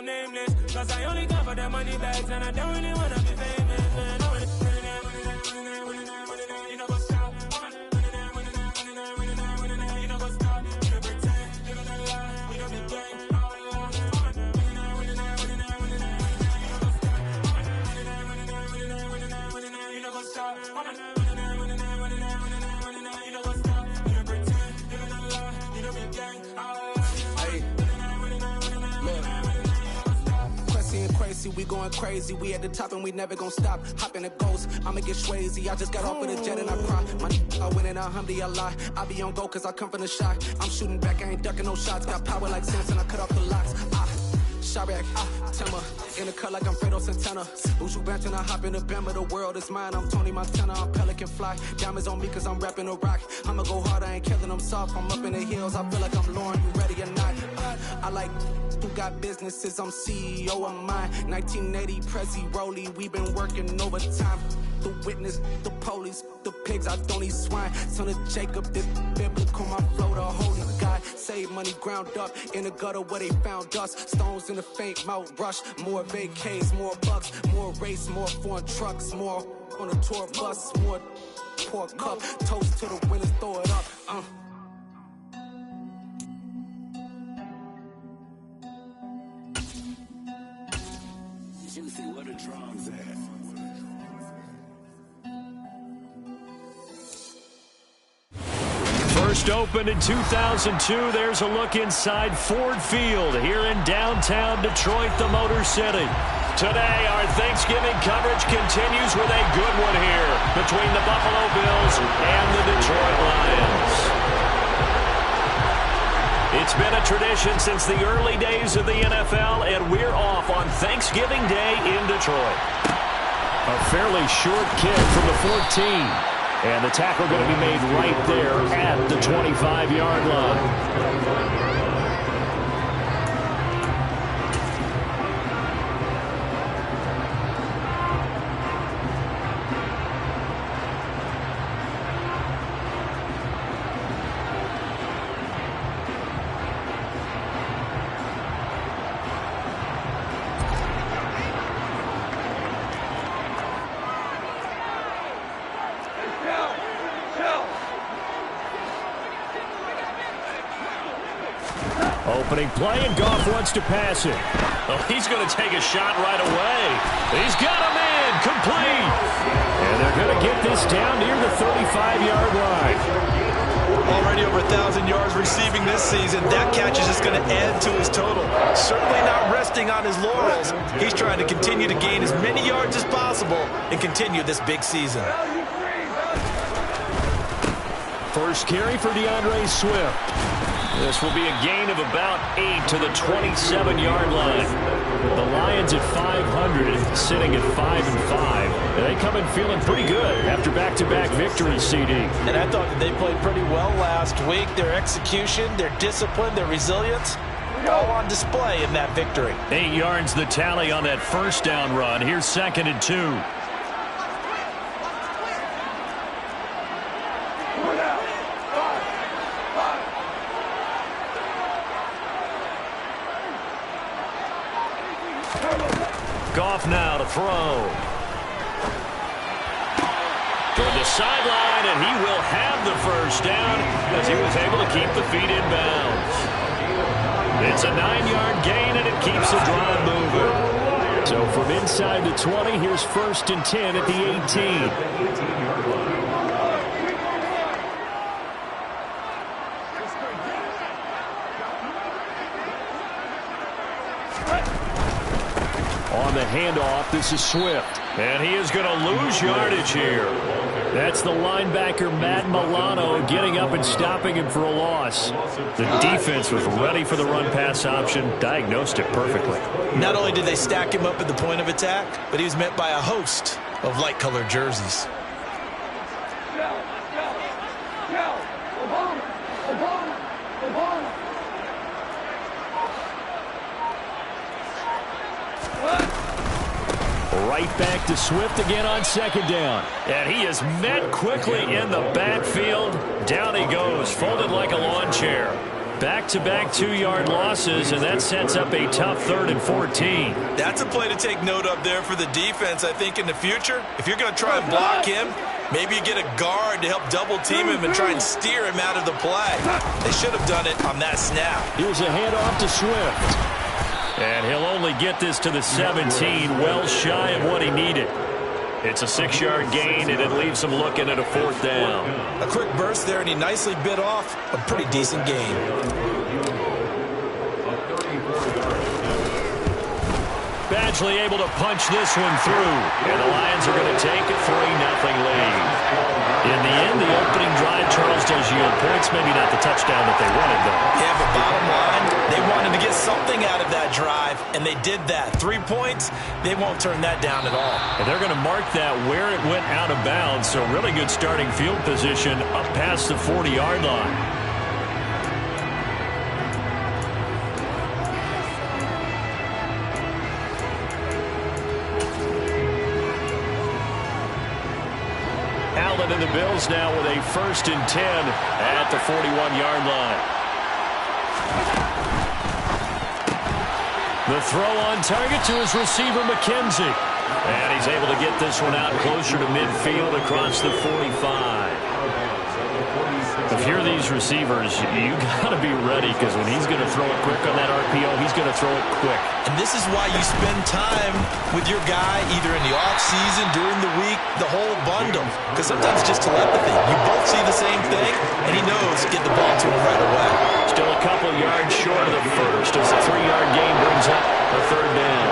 I'm nameless. Cause I only come for the money bags and I don't really wanna be famous. You know what's up? You know what's up? You don't pretend, you don't lie, you don't be gang. You know what's up? We going crazy, we at the top and we never gonna stop. Hop in a ghost, I'ma get swayzy. I just got off of the jet and I cry. I win in a Humvee, I lie. I be on go cause I come from the shot. I'm shooting back, I ain't ducking no shots. Got power like Samson, I cut off the locks. Chirac, Timber, in the cut like I'm Fredo Santana. Buju Banton, I hop in the Bama, the world is mine. I'm Tony Montana, I'm Pelican Fly. Diamonds on me cause I'm rapping a rock. I'ma go hard, I ain't killing them soft. I'm up in the hills, I feel like I'm Lauren, you ready or not? I like who got businesses, I'm CEO of mine. 1980 Prezi Rolly, we been working overtime. The witness, the police, the pigs, I don't eat swine. Son of Jacob, this biblical, my flow, the holy God. Save money ground up in the gutter where they found us. Stones in the faint mouth rush. More vacays, more bucks, more race, more foreign trucks, more on a tour bus, more pour cup. Toast to the winners, throw it up. Juicy, what a drums at. First opened in 2002, there's a look inside Ford Field here in downtown Detroit, the Motor City. Today, our Thanksgiving coverage continues with a good one here between the Buffalo Bills and the Detroit Lions. It's been a tradition since the early days of the NFL, and we're off on Thanksgiving Day in Detroit. A fairly short kick from the 14. And the tackle going to be made right there at the 25-yard line. Opening play, and Goff wants to pass it. Oh, he's going to take a shot right away. He's got him in, complete. And they're going to get this down near the 35-yard line. Already over 1,000 yards receiving this season. That catch is just going to add to his total. Certainly not resting on his laurels. He's trying to continue to gain as many yards as possible and continue this big season. First carry for DeAndre Swift. This will be a gain of about 8 to the 27-yard line. The Lions at 500, sitting at 5-5. They come in feeling pretty good after back-to-back victories, CD. And I thought that they played pretty well last week. Their execution, their discipline, their resilience, all on display in that victory. 8 yards the tally on that first down run. Here's 2nd and 2. Goff now to throw. Toward the sideline, and he will have the first down as he was able to keep the feet in bounds. It's a 9-yard gain, and it keeps the drive moving. So from inside the 20, here's 1st and 10 at the 18. On the handoff, this is Swift. And he is going to lose yardage here. That's the linebacker, Matt Milano, getting up and stopping him for a loss. The defense was ready for the run-pass option, diagnosed it perfectly. Not only did they stack him up at the point of attack, but he was met by a host of light-colored jerseys. Right back to Swift again on 2nd down. And he is met quickly in the backfield. Down he goes, folded like a lawn chair. Back-to-back 2-yard losses, and that sets up a tough 3rd and 14. That's a play to take note of there for the defense, I think, in the future. If you're going to try and block him, maybe you get a guard to help double-team him and try and steer him out of the play. They should have done it on that snap. Here's a handoff to Swift. And he'll only get this to the 17, well shy of what he needed. It's a 6-yard gain, and it leaves him looking at a 4th down. A quick burst there, and he nicely bit off a pretty decent gain. Badgley able to punch this one through, and the Lions are going to take a 3-0 lead. In the end, the opening drive, Charles, does yield points. Maybe not the touchdown that they wanted, though. Yeah, but bottom line, they wanted to get something out of that drive, and they did that. 3 points, they won't turn that down at all. And they're going to mark that where it went out of bounds, so really good starting field position up past the 40-yard line. Allen and the Bills now with a 1st and 10 at the 41-yard line. The throw on target to his receiver, McKenzie. And he's able to get this one out closer to midfield across the 45. If you're these receivers, you got to be ready, because when he's going to throw it quick on that RPO, he's going to throw it quick. And this is why you spend time with your guy either in the offseason, during the week, the whole bundle. Because sometimes it's just telepathy. You both see the same thing, and he knows to get the ball to him right away. Still a couple yards short of the first as the 3-yard gain brings up a 3rd down.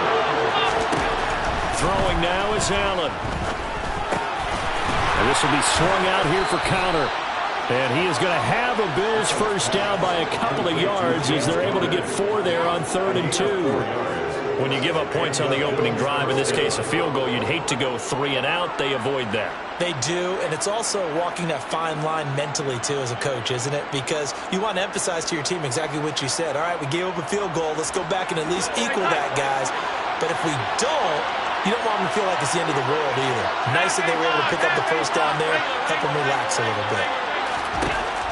Throwing now is Allen. And this will be swung out here for counter. And he is going to have a Bills 1st down by a couple of yards as they're able to get 4 there on 3rd and 2. When you give up points on the opening drive, in this case a field goal, you'd hate to go 3 and out. They avoid that. They do, and it's also walking that fine line mentally, too, as a coach, isn't it? Because you want to emphasize to your team exactly what you said. All right, we gave up a field goal. Let's go back and at least equal that, guys. But if we don't, you don't want them to feel like it's the end of the world either. Nice that they were able to pick up the 1st down there, help them relax a little bit.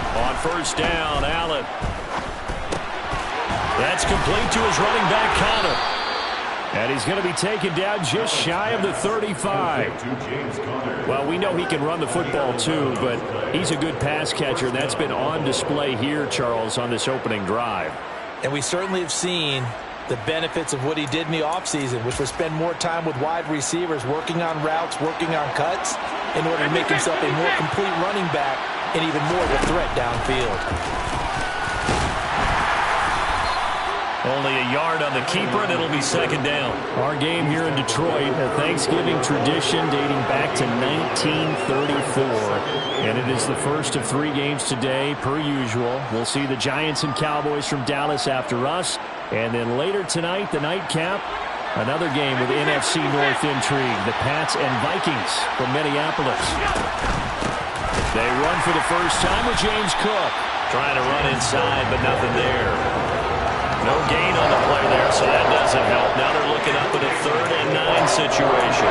On 1st down, Allen. That's complete to his running back, Connor. And he's going to be taken down just shy of the 35. Well, we know he can run the football too, but he's a good pass catcher, and that's been on display here, Charles, on this opening drive. And we certainly have seen the benefits of what he did in the offseason, which was spend more time with wide receivers, working on routes, working on cuts, in order to make himself a more complete running back and even more of a threat downfield. Only a yard on the keeper, and it'll be 2nd down. Our game here in Detroit, a Thanksgiving tradition dating back to 1934. And it is the first of 3 games today, per usual. We'll see the Giants and Cowboys from Dallas after us. And then later tonight, the nightcap, another game with NFC North intrigue. The Pats and Vikings from Minneapolis. They run for the first time with James Cook. Trying to run inside, but nothing there. No gain on the play there, so that doesn't help. Now they're looking up at a 3rd and 9 situation.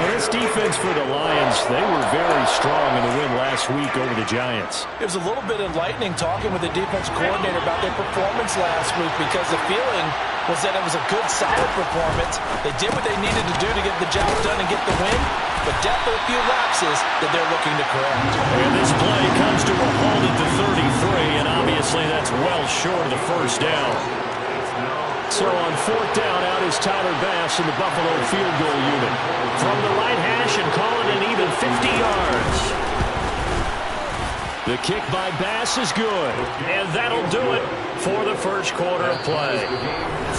And this defense for the Lions, they were very strong in the win last week over the Giants. It was a little bit enlightening talking with the defense coordinator about their performance last week, because the feeling was that it was a good, solid performance. They did what they needed to do to get the job done and get the win, but definitely a few lapses that they're looking to correct. And this play comes to a halt at the 33, and obviously that's well short of the 1st down. So on 4th down, out is Tyler Bass in the Buffalo field goal unit. From the right hash and call it an even 50 yards. The kick by Bass is good, and that'll do it for the 1st quarter of play.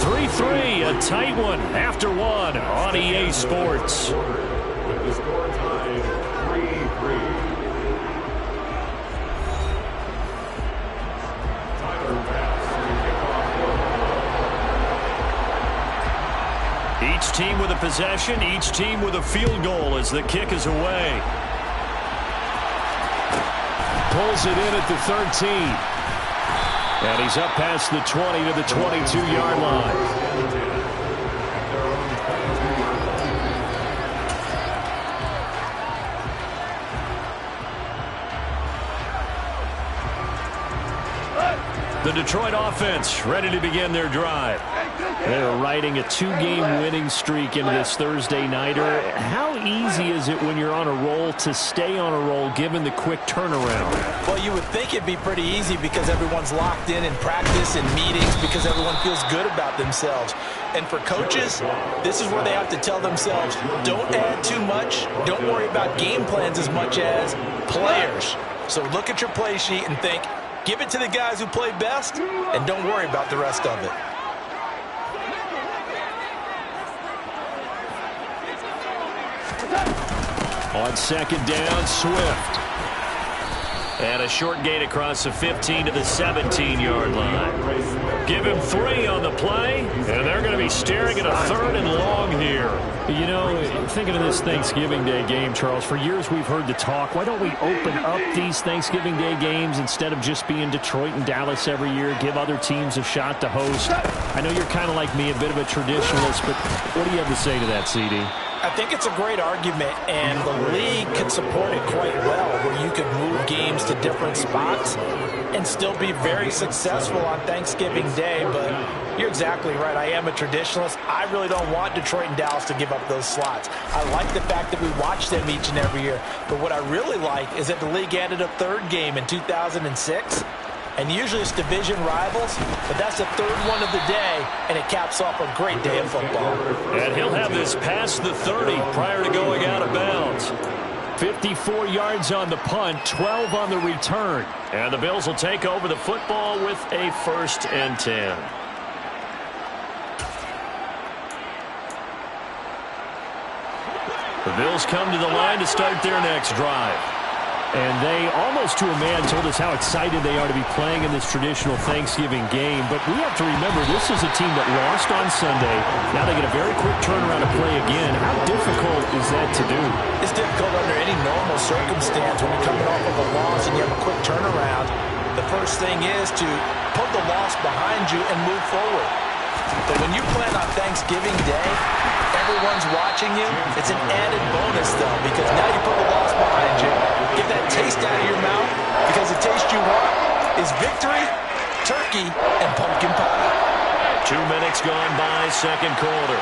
3-3, a tight one after 1 on EA Sports. With the score tied 3-3. Tyler Bass to kick off. Each team with a possession, each team with a field goal as the kick is away. Pulls it in at the 13. And he's up past the 20 to the 22-yard line. Detroit offense ready to begin their drive. They're riding a 2-game winning streak into this Thursday nighter. How easy is it when you're on a roll to stay on a roll given the quick turnaround? Well, you would think it'd be pretty easy because everyone's locked in practice and meetings because everyone feels good about themselves. And for coaches, this is where they have to tell themselves, don't add too much, don't worry about game plans as much as players. So look at your play sheet and think, give it to the guys who play best, and don't worry about the rest of it. On second down, Swift. And a short gain across the 15 to the 17-yard line. Give him 3 on the play, and they're going to be staring at a 3rd and long here. You know, thinking of this Thanksgiving Day game, Charles, for years we've heard the talk, why don't we open up these Thanksgiving Day games instead of just being Detroit and Dallas every year, give other teams a shot to host? I know you're kind of like me, a bit of a traditionalist, but what do you have to say to that, CD? I think it's a great argument, and the league could support it quite well, where you could move games to different spots and still be very successful on Thanksgiving Day. But you're exactly right. I am a traditionalist. I really don't want Detroit and Dallas to give up those slots. I like the fact that we watch them each and every year. But what I really like is that the league added a 3rd game in 2006. And usually it's division rivals, but that's the 3rd one of the day, and it caps off a great day of football. And he'll have this past the 30 prior to going out of bounds. 54 yards on the punt, 12 on the return. And the Bills will take over the football with a 1st and 10. The Bills come to the line to start their next drive. And they, almost to a man, told us how excited they are to be playing in this traditional Thanksgiving game. But we have to remember, this is a team that lost on Sunday. Now they get a very quick turnaround to play again. How difficult is that to do? It's difficult under any normal circumstance when you're coming off of a loss and you have a quick turnaround. The first thing is to put the loss behind you and move forward. But when you plan on Thanksgiving Day, everyone's watching you. It's an added bonus, though, because now you put the loss behind you. Get that taste out of your mouth, because the taste you want is victory, turkey, and pumpkin pie. 2 minutes gone by, second quarter.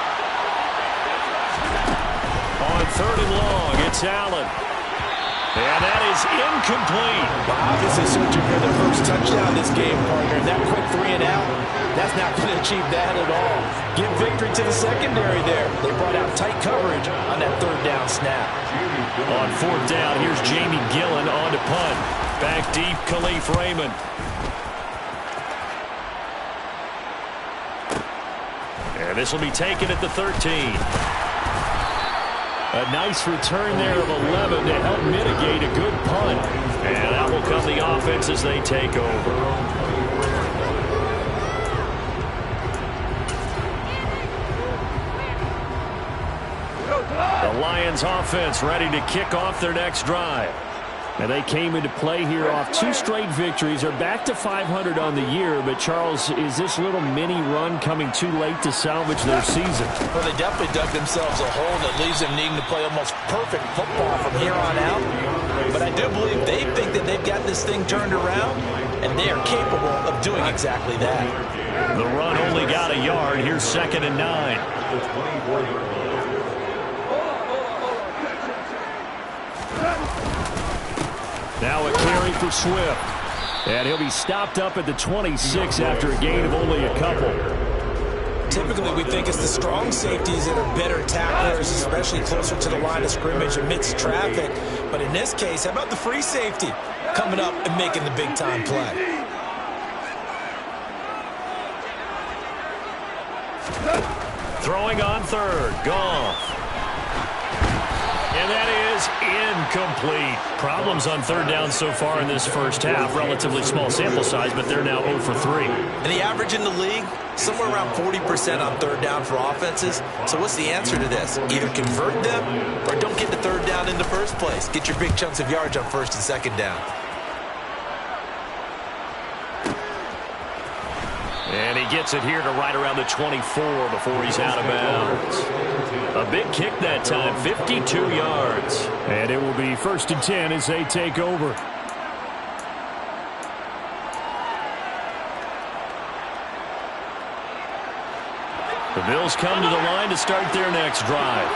On 3rd and long, it's Allen. And that is incomplete. Wow, this is searching for their first touchdown this game, partner. That quick 3 and out, that's not going to achieve that at all. Give victory to the secondary there. They brought out tight coverage on that 3rd down snap. On 4th down, here's Jamie Gillen on to punt. Back deep, Khalif Raymond. And this will be taken at the 13. A nice return there of 11 to help mitigate a good punt. And out will come the offense as they take over. The Lions offense ready to kick off their next drive. And they came into play here off 2 straight victories. They're back to 500 on the year. But, Charles, is this little mini run coming too late to salvage their season? Well, they definitely dug themselves a hole that leaves them needing to play almost perfect football from here on out. But I do believe they think that they've got this thing turned around, and they are capable of doing exactly that. The run only got a yard. Here's 2nd and 9. Now a carry for Swift. And he'll be stopped up at the 26 after a gain of only a couple. Typically, we think it's the strong safeties that are better tacklers, especially closer to the line of scrimmage amidst traffic. But in this case, how about the free safety coming up and making the big-time play? Throwing on 3rd. Goff. And that is incomplete. Problems on 3rd down so far in this first half. Relatively small sample size, but they're now 0 for 3. And the average in the league, somewhere around 40% on 3rd down for offenses. So what's the answer to this? Either convert them or don't get to 3rd down in the first place. Get your big chunks of yards on 1st and 2nd down. And he gets it here to right around the 24 before he's out of bounds. A big kick that time, 52 yards. And it will be 1st and 10 as they take over. The Bills come to the line to start their next drive.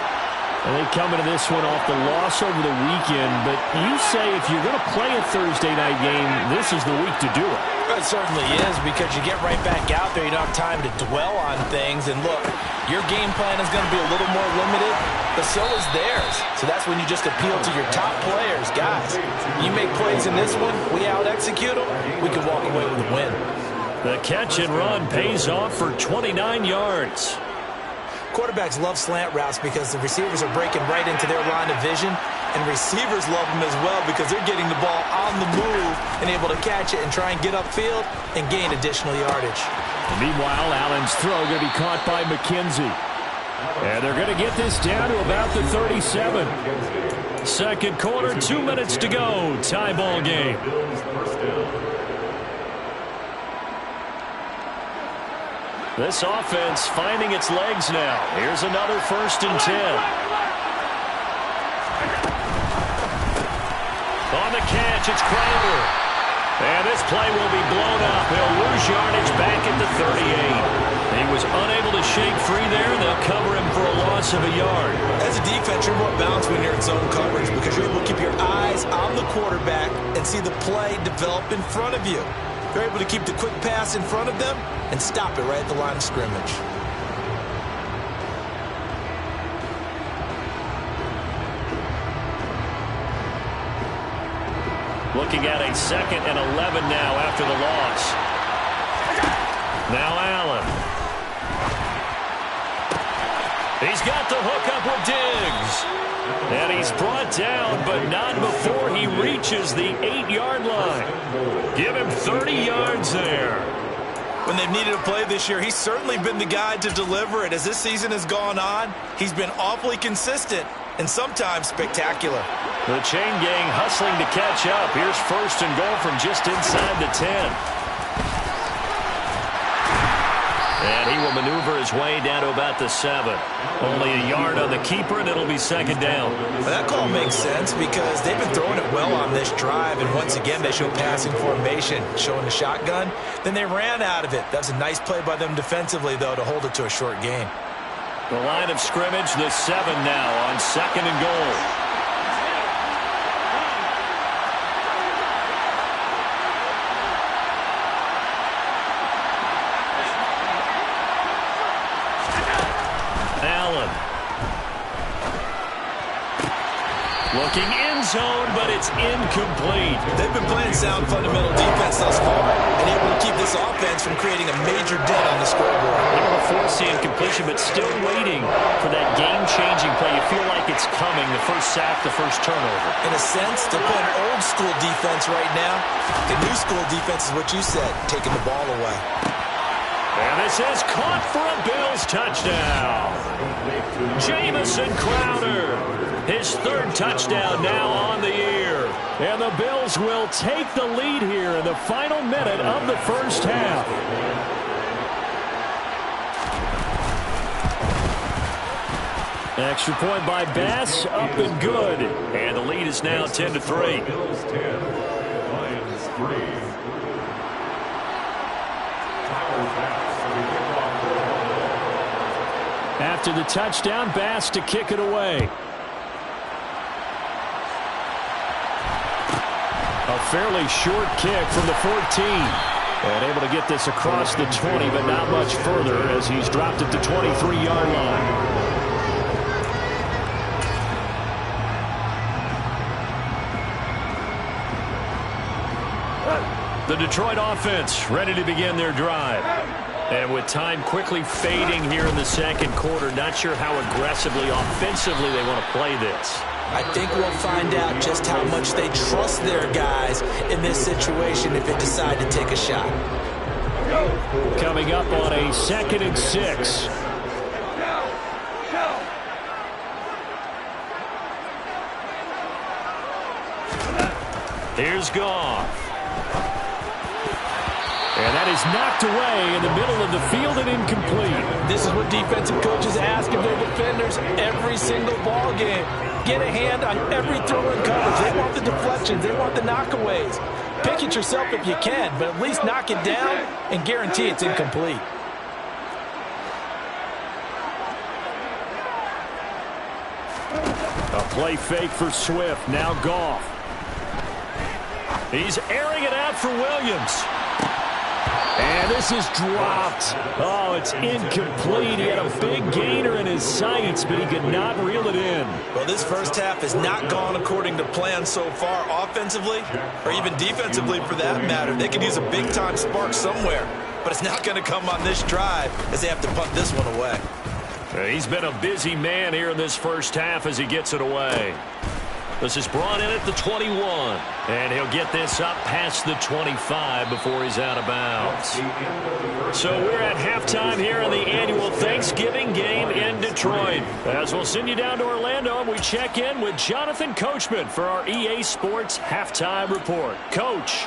And they come into this one off the loss over the weekend, but you say if you're going to play a Thursday night game, this is the week to do it. It certainly is, because you get right back out there. You don't have time to dwell on things. And look, your game plan is going to be a little more limited, but so is theirs. So that's when you just appeal to your top players. Guys, you make plays in this one, we out-execute them, we can walk away with a win. The catch and run pays off for 29 yards. Quarterbacks love slant routes because the receivers are breaking right into their line of vision, and receivers love them as well because they're getting the ball on the move and able to catch it and try and get upfield and gain additional yardage. Meanwhile, Allen's throw going to be caught by McKenzie. And they're going to get this down to about the 37. Second quarter, 2 minutes to go. Tie ball game. This offense finding its legs now. Here's another 1st and 10. On the catch, it's Crowder. And this play will be blown up. He'll lose yardage back at the 38. He was unable to shake free there. They'll cover him for a loss of a yard. As a defense, you're more balanced when you're in zone coverage because you're able to keep your eyes on the quarterback and see the play develop in front of you. They're able to keep the quick pass in front of them and stop it right at the line of scrimmage. Looking at a 2nd and 11 now after the loss. Now Allen. He's got the hook up with Diggs. And he's brought down, but not before he reaches the 8-yard line. Give him 30 yards there. When they've needed a play this year, he's certainly been the guy to deliver it. As this season has gone on, he's been awfully consistent and sometimes spectacular. The chain gang hustling to catch up. Here's 1st and goal from just inside the 10. And he will maneuver his way down to about the 7. Only a yard on the keeper, and it'll be 2nd down. Well, that call makes sense because they've been throwing it well on this drive, and once again they show passing formation, showing the shotgun. Then they ran out of it. That was a nice play by them defensively, though, to hold it to a short gain. The line of scrimmage, the 7 now on 2nd and goal. Looking in zone, but it's incomplete. They've been playing sound fundamental defense thus far and able to keep this offense from creating a major dent on the scoreboard. Able to force the incompletion, but still waiting for that game-changing play. You feel like it's coming, the first sack, the first turnover. In a sense, they're playing old-school defense right now. The new-school defense is what you said, taking the ball away. And this is caught for a Bills touchdown. Jamison Crowder. His 3rd touchdown now on the year. And the Bills will take the lead here in the final minute of the first half. Extra point by Bass, up and good. And the lead is now 10-3. Bills 10, Lions 3. After the touchdown, Bass to kick it away. A fairly short kick from the 14. And able to get this across the 20, but not much further as he's dropped it to 23-yard line. The Detroit offense ready to begin their drive. And with time quickly fading here in the second quarter, not sure how aggressively, offensively they want to play this. I think we'll find out just how much they trust their guys in this situation if they decide to take a shot. Coming up on a 2nd and 6. Here's Goff. And that is knocked away in the middle of the field and incomplete. This is what defensive coaches ask of their defenders every single ball game. Get a hand on every throw and coverage. They want the deflections. They want the knockaways. Pick it yourself if you can, but at least knock it down and guarantee it's incomplete. A play fake for Swift. Now Goff. He's airing it out for Williams. And this is dropped. Oh, it's incomplete. He had a big gainer in his sights, but he could not reel it in. Well, this first half has not gone according to plan so far offensively, or even defensively for that matter. They could use a big-time spark somewhere, but it's not going to come on this drive as they have to punt this one away. He's been a busy man here in this first half as he gets it away. This is brought in at the 21, and he'll get this up past the 25 before he's out of bounds. So we're at halftime here in the annual Thanksgiving game in Detroit. As we'll send you down to Orlando, and we check in with Jonathan Coachman for our EA Sports Halftime Report. Coach.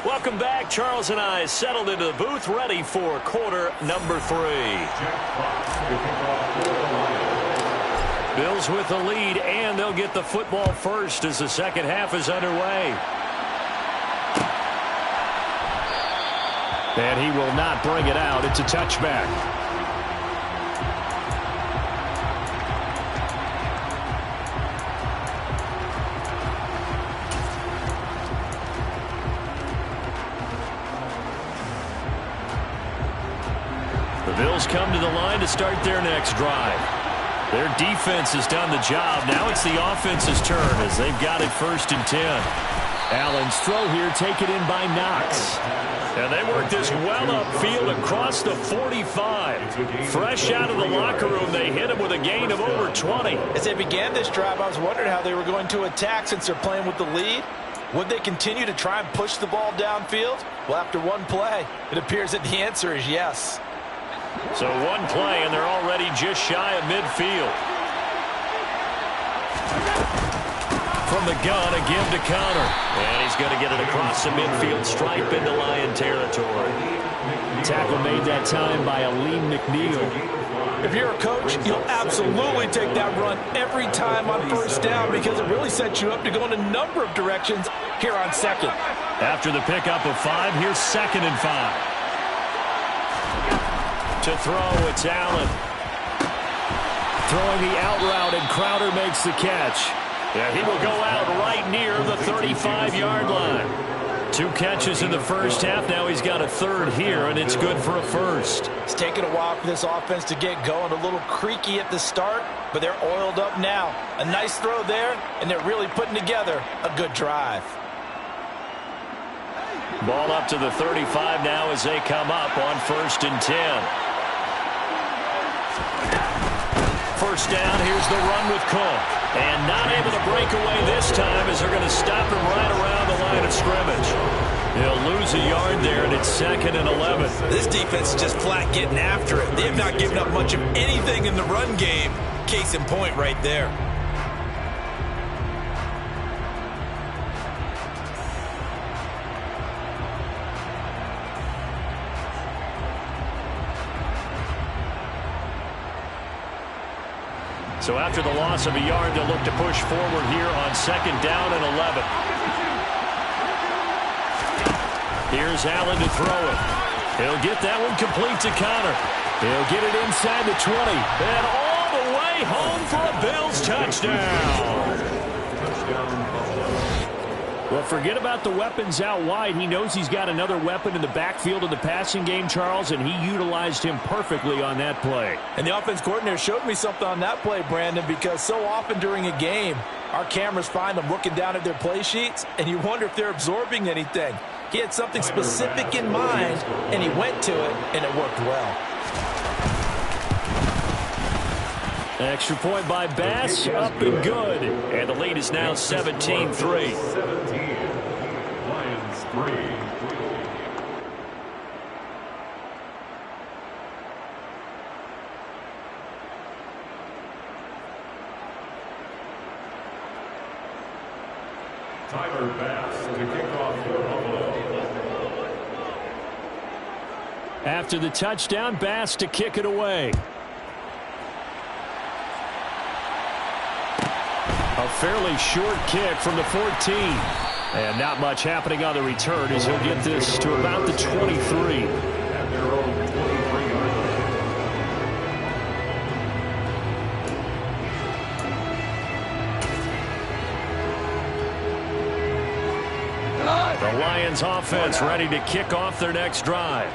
Welcome back. Charles and I settled into the booth, ready for quarter number 3. Bills with the lead, and they'll get the football first as the second half is underway. And he will not bring it out. It's a touchback. The Bills come to the line to start their next drive. Their defense has done the job. Now it's the offense's turn as they've got it 1st and 10. Allen's throw here taken in by Knox. And they work this well upfield across the 45. Fresh out of the locker room, they hit him with a gain of over 20. As they began this drive, I was wondering how they were going to attack since they're playing with the lead. Would they continue to try and push the ball downfield? Well, after one play, it appears that the answer is yes. So one play, and they're already just shy of midfield. From the gun, a give to Connor. And he's going to get it across the midfield stripe into Lion territory. Tackle made that time by Aleem McNeil. If you're a coach, you'll absolutely take that run every time on 1st down because it really sets you up to go in a number of directions here on 2nd. After the pickup of 5, here's 2nd and 5. To throw, it's Allen. Throwing the out route, and Crowder makes the catch. Yeah, he will go out right near the 35-yard line. 2 catches in the first half. Now he's got a 3rd here, and it's good for a 1st. It's taken a while for this offense to get going. A little creaky at the start, but they're oiled up now. A nice throw there, and they're really putting together a good drive. Ball up to the 35 now as they come up on 1st and 10. 1st down, here's the run with Cook. And not able to break away this time as they're going to stop him right around the line of scrimmage. They'll lose a yard there, and it's 2nd and 11. This defense is just flat getting after it. They have not given up much of anything in the run game. Case in point right there. So after the loss of a yard, they'll look to push forward here on 2nd down and 11. Here's Allen to throw it. He'll get that one complete to Connor. He'll get it inside the 20. And all the way home for a Bills touchdown. Well, forget about the weapons out wide. He knows he's got another weapon in the backfield of the passing game, Charles, and he utilized him perfectly on that play. And the offense coordinator showed me something on that play, Brandon, because so often during a game, our cameras find them looking down at their play sheets, and you wonder if they're absorbing anything. He had something specific in mind, and he went to it, and it worked well. Extra point by Bass, up and good. And the lead is now 17-3. 17, Lions 3. Tyler Bass to kick off for Buffalo. After the touchdown, Bass to kick it away. A fairly short kick from the 14. And not much happening on the return as he'll get this to about the 23. their own 23-yard line. The Lions offense ready to kick off their next drive.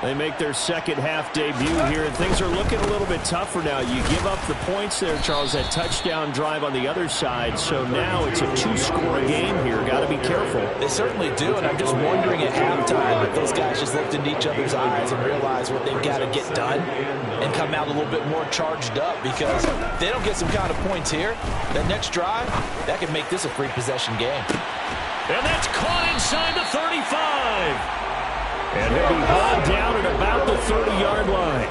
They make their second half debut here, and things are looking a little bit tougher now. You give up the points there, Charles, that touchdown drive on the other side. So now it's a two-score game here. Got to be careful. They certainly do, and I'm just wondering at halftime if those guys just looked into each other's eyes and realized what they've got to get done and come out a little bit more charged up, because if they don't get some kind of points here, that next drive, that could make this a free possession game. And that's caught inside the 35. And he'll be hauled down at about the 30-yard line.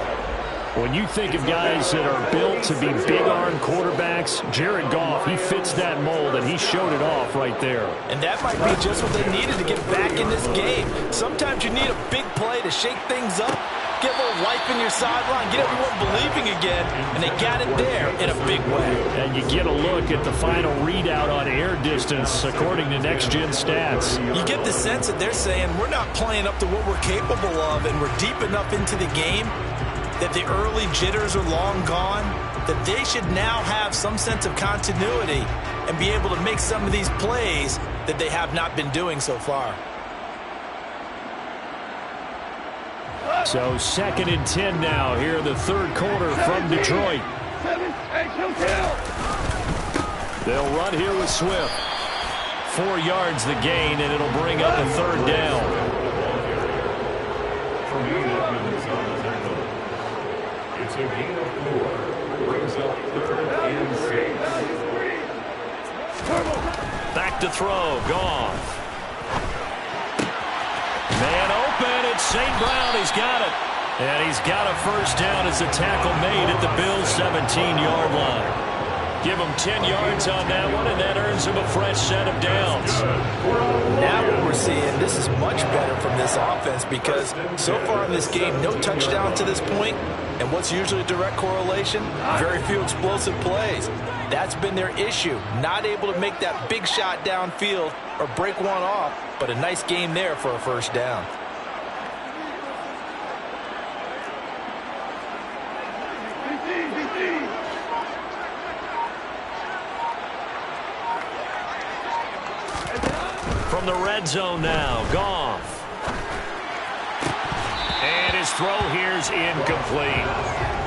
When you think of guys that are built to be big-arm quarterbacks, Jared Goff, he fits that mold, and he showed it off right there. And that might be just what they needed to get back in this game. Sometimes you need a big play to shake things up, get a little life in your sideline, get everyone believing again, and they got it there in a big way. And you get a look at the final readout on air distance, according to Next Gen Stats. You get the sense that they're saying we're not playing up to what we're capable of, and we're deep enough into the game that the early jitters are long gone, that they should now have some sense of continuity and be able to make some of these plays that they have not been doing so far. So 2nd and 10 now here in the third quarter from Detroit. They'll run here with Swift. 4 yards the gain, and it'll bring up a third down. It's a gain of 4. Brings up 3rd and 6. Back to throw. Gone. Man open. It's St. Brown. He's got it. And he's got a first down as the tackle made at the Bills' 17-yard line. Give him 10 yards on that one, and that earns him a fresh set of downs. Now what we're seeing, this is much better from this offense, because so far in this game, no touchdown to this point, and what's usually a direct correlation? Very few explosive plays. That's been their issue, not able to make that big shot downfield or break one off, but a nice game there for a first down. From the red zone now, Goff. And his throw here's incomplete.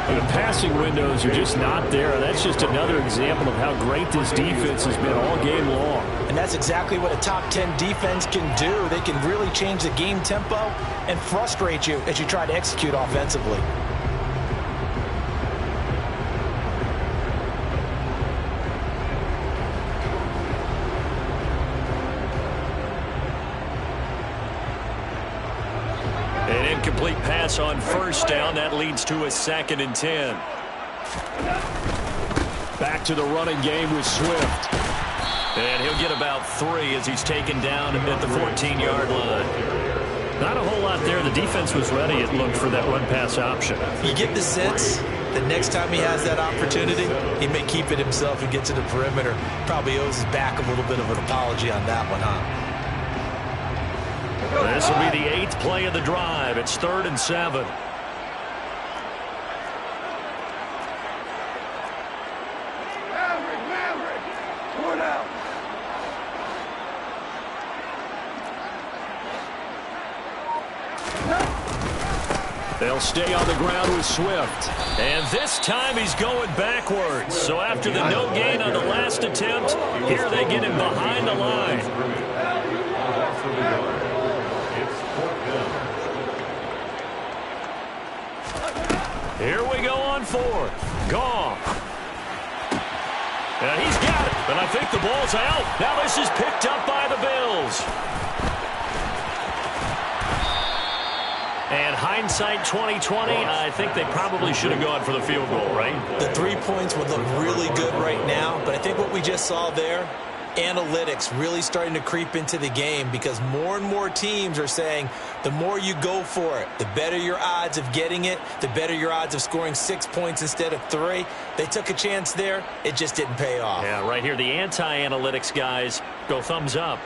The passing windows are just not there. That's just another example of how great this defense has been all game long. And that's exactly what a top 10 defense can do. They can really change the game tempo and frustrate you as you try to execute offensively. Incomplete pass on first down. That leads to a 2nd and 10. Back to the running game with Swift. And he'll get about 3 as he's taken down at the 14-yard line. Not a whole lot there. The defense was ready, it looked, for that run-pass option. You get the sense that next time he has that opportunity, he may keep it himself and get to the perimeter. Probably owes his back a little bit of an apology on that one, huh? This will be the 8th play of the drive. It's 3rd and 7. They'll stay on the ground with Swift. And this time he's going backwards. So after the no gain on the last attempt, here they get him behind the line. Here we go on 4th. Goff. And he's got it. And I think the ball's out. Now this is picked up by the Bills. And hindsight 2020, I think they probably should have gone for the field goal, right? The 3 points would look really good right now, but I think what we just saw there, analytics really starting to creep into the game, because more and more teams are saying the more you go for it, the better your odds of getting it, the better your odds of scoring 6 points instead of 3. They took a chance there. It just didn't pay off. Yeah, right here, the anti-analytics guys go thumbs up.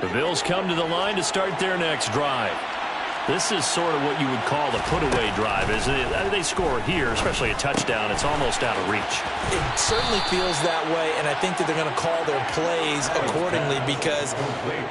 The Bills come to the line to start their next drive. This is sort of what you would call the put-away drive, isn't it? They score here, especially a touchdown. It's almost out of reach. It certainly feels that way, and I think that they're going to call their plays accordingly, because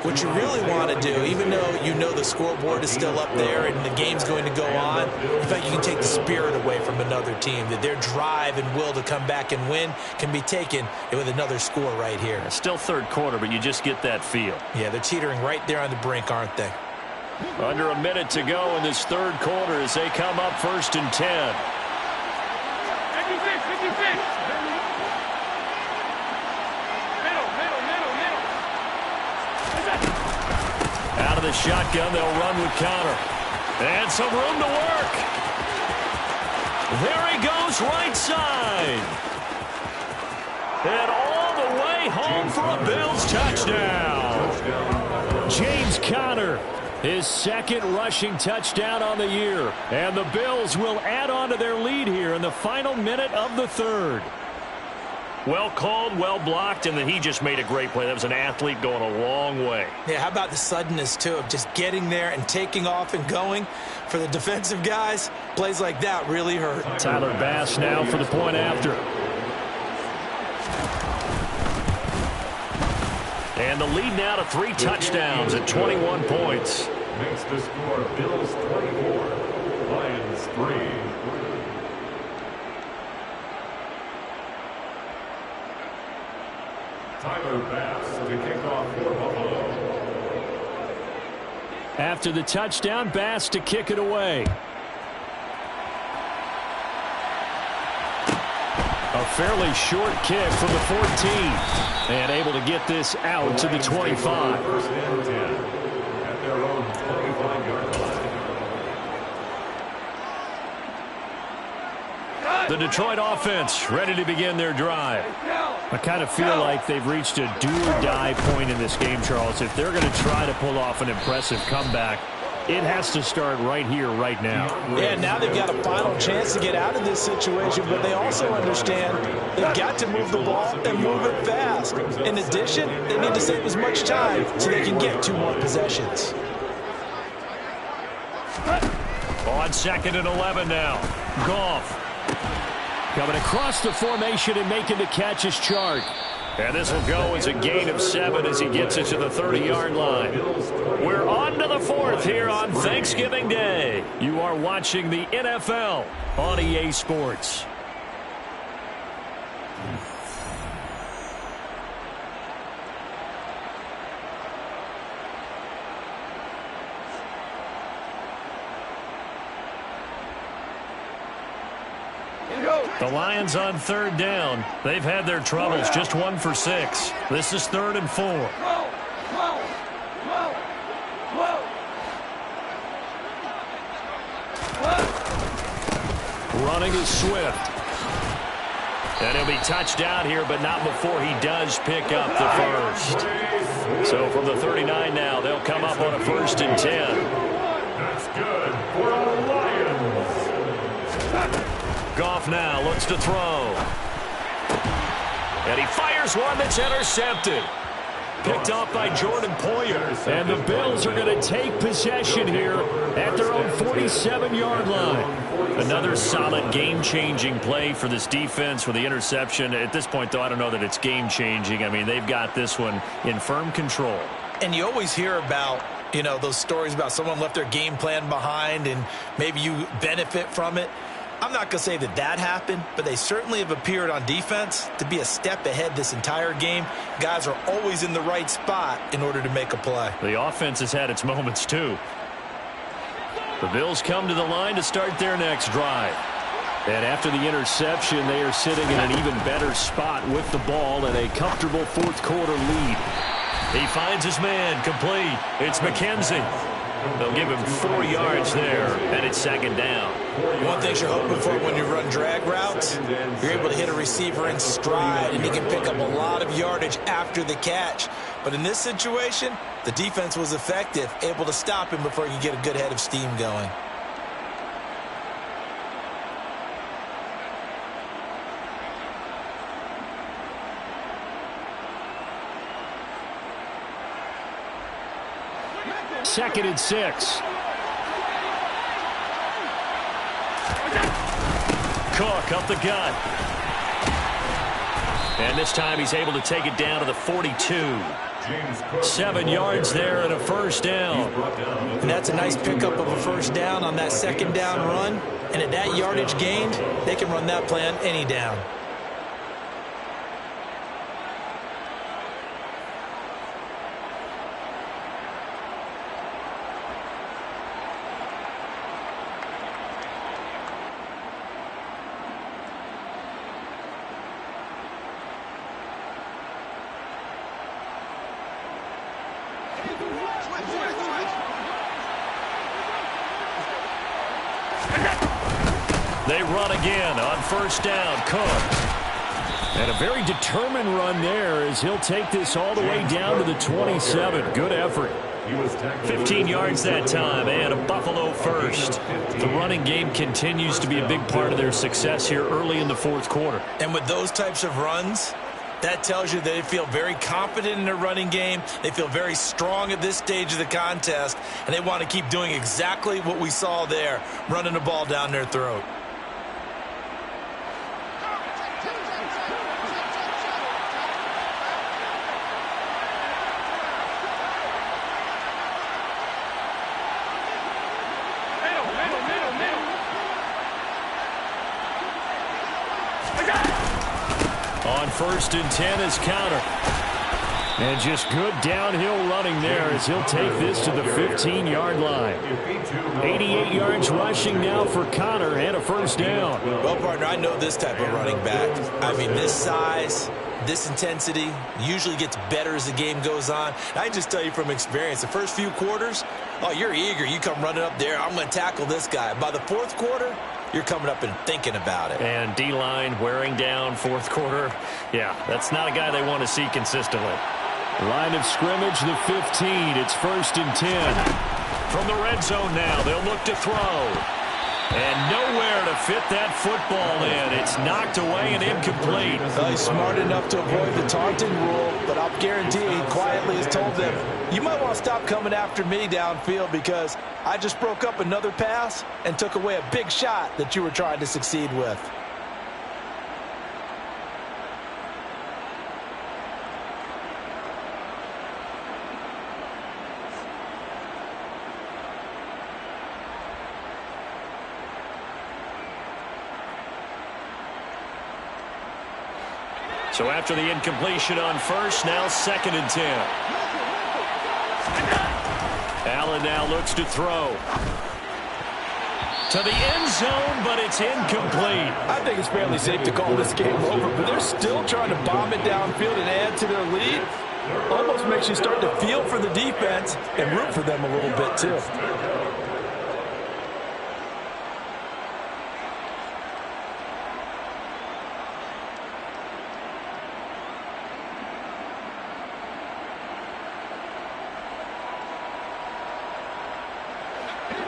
what you really want to do, even though you know the scoreboard is still up there and the game's going to go on, in fact, you can take the spirit away from another team, that their drive and will to come back and win can be taken with another score right here. It's still third quarter, but you just get that feel. Yeah, they're teetering right there on the brink, aren't they? Under a minute to go in this third quarter as they come up 1st and 10. 56. Out of the shotgun, they'll run with counter. And some room to work. There he goes, right side. And all the way home for a Bills touchdown. James Conner, his second rushing touchdown on the year. And the Bills will add on to their lead here in the final minute of the third. Well called, well blocked, and then he just made a great play. That was an athlete going a long way. Yeah, how about the suddenness, too, of just getting there and taking off and going? For the defensive guys, plays like that really hurt. Tyler Bass now for the point after. And the lead now to 3 touchdowns at 21 points. Makes the score Bills 24, Lions 3. Tyler Bass to kick off for Buffalo. After the touchdown, Bass to kick it away. A fairly short kick from the 14. And able to get this out to the 25. First and 10 at their own 25-yard line. The Detroit offense ready to begin their drive. I kind of feel like they've reached a do-or-die point in this game, Charles. If they're going to try to pull off an impressive comeback, it has to start right here, right now. Yeah, now they've got a final chance to get out of this situation, but they also understand they've got to move the ball and move it fast. In addition, they need to save as much time so they can get 2 more possessions. On 2nd and 11 now. Goff coming across the formation and making the catch is Chark. And this will go as a gain of 7 as he gets it to the 30-yard line. We're on to the 4th here on Thanksgiving Day. You are watching the NFL on EA Sports. The Lions on 3rd down. They've had their troubles, just 1 for 6. This is 3rd and 4. Running is Swift. And he'll be touched down here, but not before he does pick up the first. So from the 39 now, they'll come up on a 1st and 10. That's good for the Lions. Goff now looks to throw. And he fires one that's intercepted. Picked off by Jordan Poyer. And the Bills are going to take possession here at their own 47-yard line. Another solid game-changing play for this defense with the interception. At this point, though, I don't know that it's game-changing. I mean, they've got this one in firm control. And you always hear about, those stories about someone left their game plan behind and maybe you benefit from it. I'm not going to say that happened, but they certainly have appeared on defense to be a step ahead this entire game. Guys are always in the right spot in order to make a play. The offense has had its moments, too. The Bills come to the line to start their next drive. And after the interception, they are sitting in an even better spot with the ball and a comfortable 4th quarter lead. He finds his man, complete. It's McKenzie. They'll give him 4 yards there, and it's 2nd down. One thing you're hoping for when you run drag routes, you're able to hit a receiver in stride, and he can pick up a lot of yardage after the catch. But in this situation, the defense was effective, able to stop him before he could get a good head of steam going. 2nd and 6. Cook up the gut. And this time he's able to take it down to the 42. 7 yards there and a first down. And that's a nice pickup of a first down on that 2nd down run. And at that yardage gained, they can run that play on any down. They run again on first down. Cook. And a very determined run there as he'll take this all the way down to the 27. Good effort. 15 yards that time and a Buffalo first. The running game continues to be a big part of their success here early in the 4th quarter. And with those types of runs, that tells you they feel very confident in their running game. They feel very strong at this stage of the contest, and they want to keep doing exactly what we saw there, running the ball down their throat. On 1st and 10 is counter. And just good downhill running there as he'll take this to the 15-yard line. 88 yards rushing now for Connor and a first down. Well, partner, I know this type of running back. I mean, this size, this intensity usually gets better as the game goes on. And I just tell you from experience, the first few quarters, oh, you're eager. You come running up there, I'm going to tackle this guy. By the 4th quarter, you're coming up and thinking about it. And D-line wearing down 4th quarter. Yeah, that's not a guy they want to see consistently. Line of scrimmage, the 15. It's 1st and 10. From the red zone now, they'll look to throw. And nowhere to fit that football in. It's knocked away and incomplete. Well, he's smart enough to avoid the taunting rule, but I'll guarantee he quietly has told them, you might want to stop coming after me downfield because I just broke up another pass and took away a big shot that you were trying to succeed with. So after the incompletion on first, now 2nd and 10. Allen now looks to throw. To the end zone, but it's incomplete. I think it's fairly safe to call this game over, but they're still trying to bomb it downfield and add to their lead. Almost makes you start to feel for the defense and root for them a little bit, too.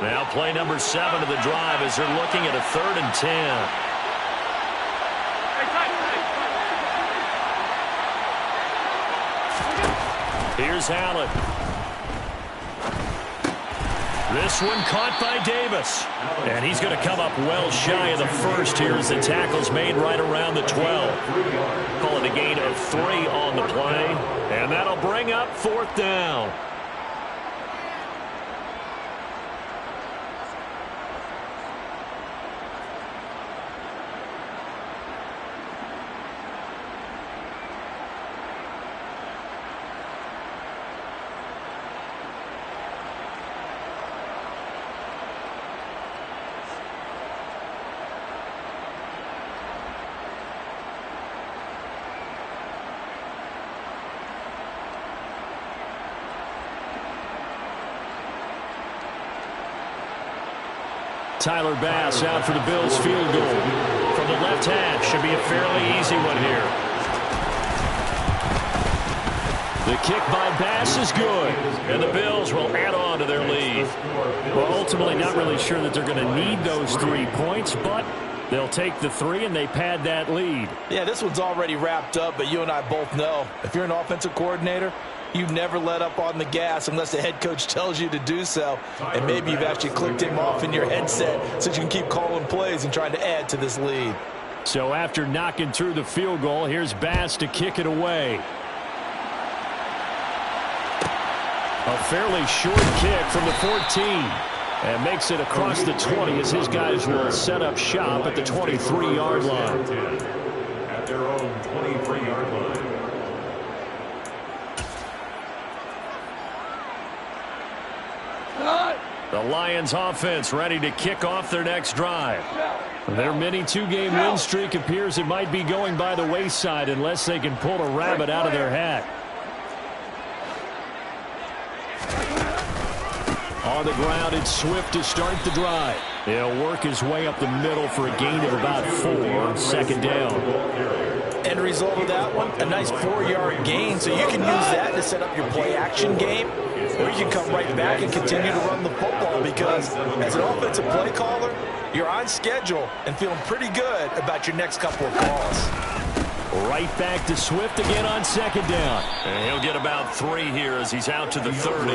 Now play number 7 of the drive as they're looking at a 3rd and 10. Here's Allen. This one caught by Davis. And he's going to come up well shy of the first here as the tackle's made right around the 12. Call it a gain of 3 on the play. And that'll bring up 4th down. Tyler Bass out for the Bills field goal. From the left hash, should be a fairly easy one here. The kick by Bass is good, and the Bills will add on to their lead. Well, ultimately not really sure that they're going to need those 3 points, but they'll take the 3 and they pad that lead. Yeah, this one's already wrapped up, but you and I both know if you're an offensive coordinator, You never let up on the gas unless the head coach tells you to do so. And maybe you've actually clicked him off in your headset so you can keep calling plays and trying to add to this lead. So after knocking through the field goal, here's Bass to kick it away. A fairly short kick from the 14. And makes it across the 20 as his guys will set up shop at the 23-yard line. At their own 23-yard line. The Lions offense ready to kick off their next drive. Their mini two-game win streak appears it might be going by the wayside unless they can pull a rabbit out of their hat. On the ground, it's Swift to start the drive. He'll work his way up the middle for a gain of about 4 on second down. End result of that one, a nice 4-yard gain, so you can use that to set up your play-action game, or you can come right back and continue to run the football because as an offensive play caller, you're on schedule and feeling pretty good about your next couple of calls. Right back to Swift again on second down. And he'll get about 3 here as he's out to the 30.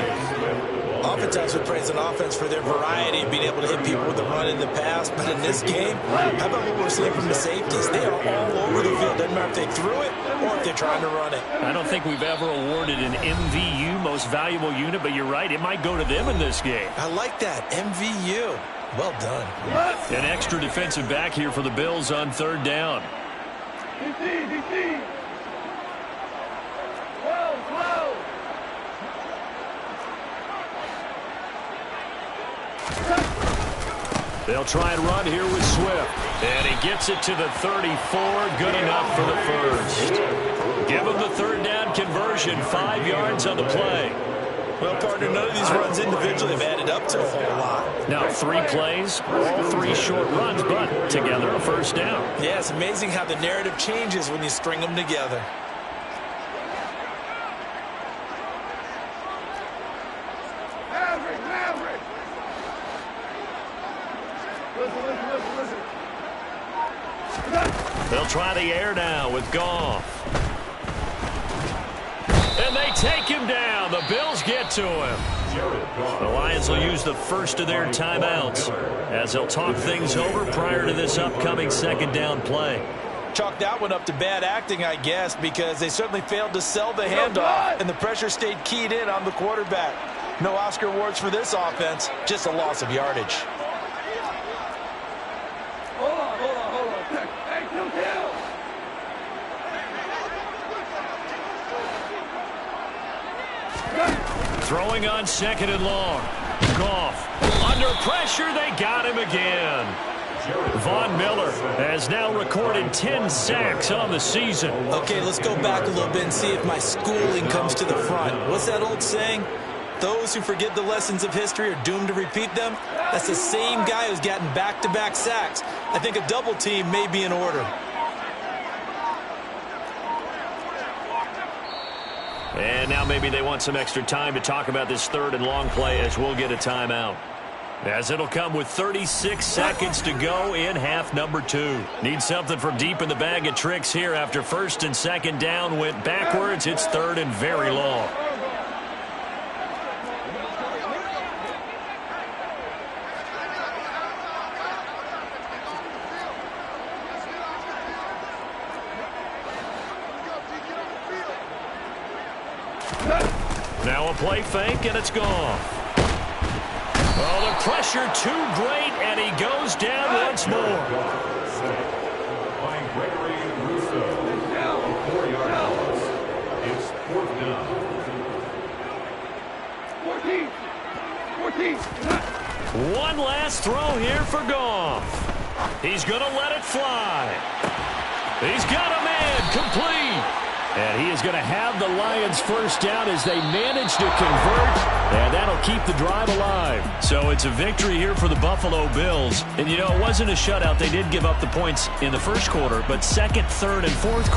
Oftentimes we praise an offense for their variety of being able to hit people with the run in the pass, but in this game, how about what we're seeing from the safeties? They are all over the field. Doesn't matter if they threw it or if they're trying to run it. I don't think we've ever awarded an MVU, most valuable unit, but you're right, it might go to them in this game. I like that, MVU. Well done. An extra defensive back here for the Bills on third down. They'll try and run here with Swift. And he gets it to the 34. Good enough for the first. Give him the third down conversion. 5 yards on the play. Well, partner, none of these runs individually have added up to a whole lot. Now 3 plays, all 3 short runs, but together a first down. Yeah, it's amazing how the narrative changes when you string them together. They'll try the air now with Goff. And they take him down. The Bills get to him. The Lions will use the first of their timeouts as they'll talk things over prior to this upcoming second down play. Chalk that one up to bad acting, I guess, because they certainly failed to sell the handoff, and the pressure stayed keyed in on the quarterback. No Oscar awards for this offense, just a loss of yardage. Throwing on second and long. Goff. Under pressure, they got him again. Von Miller has now recorded 10 sacks on the season. Okay, let's go back a little bit and see if my schooling comes to the front. What's that old saying? Those who forget the lessons of history are doomed to repeat them. That's the same guy who's gotten back-to-back sacks. I think a double team may be in order. And now maybe they want some extra time to talk about this third and long play as we'll get a timeout. As it'll come with 36 seconds to go in half number 2. Need something from deep in the bag of tricks here after first and second down went backwards. It's third and very long. Now a play fake, and it's gone. Oh, the pressure too great, and he goes down once more. By Gregory Russo. 4-yard loss. It's 4th down. 14. One last throw here for Goff. He's going to let it fly. He's got a man complete. And he is going to have the Lions first down as they manage to convert. And that'll keep the drive alive. So it's a victory here for the Buffalo Bills. And, you know, it wasn't a shutout. They did give up the points in the first quarter. But second, third, and fourth quarter.